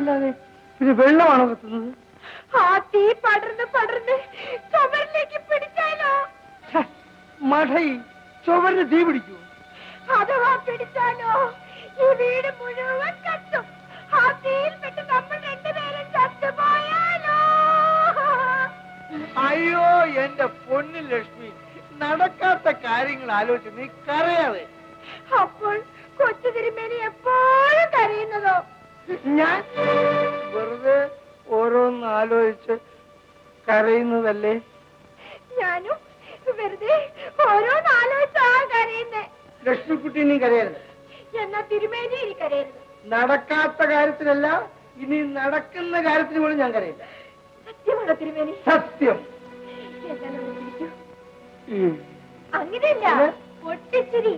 തീയല്ലാതെ പിന്നെ വെള്ളമാണോ കത്തുന്നത്? ആ തീ പടർന്ന് പടർന്ന് ചുമരിലേക്ക് പിടിച്ചാലോ? മഠൈ, ചുവരിന് തീ പിടിക്കൂ? അഥവാ പിടിച്ചാലോ ഈ വീട് മുഴുവൻ കത്തും. ആ തീയിൽ പെട്ട് നമ്മൾ രണ്ടുപേരും ചത്തുപോയാലോ? അയ്യോ എന്റെ പൊന്നിൽ ലക്ഷ്മി, നടക്കാത്ത കാര്യങ്ങൾ ആലോചിച്ച് നീ കരയാതെ. അപ്പോൾ കൊച്ചു തിരുമേനി എപ്പോഴും കരയുന്നതോ? ഞാൻ വെറുതെ ഓരോന്ന് ആലോചിച്ച് കരയുന്നതല്ലേ? ഞാനും വെറുതെ ഓരോന്നാലോചിച്ചാ കരയുന്നേ. ലക്ഷ്മിക്കുട്ടി നീ കരയരുത്. എന്നാ തിരുമേനി ഇനി കരയരുത്. നടക്കാത്ത കാര്യത്തിലല്ല, ഇനി നടക്കുന്ന കാര്യത്തിന് പോലും ഞാൻ കരയില്ല. സത്യമാണോ തിരുമേനി? സത്യം. അങ്ങനെയല്ല, പൊട്ടിച്ചിരി.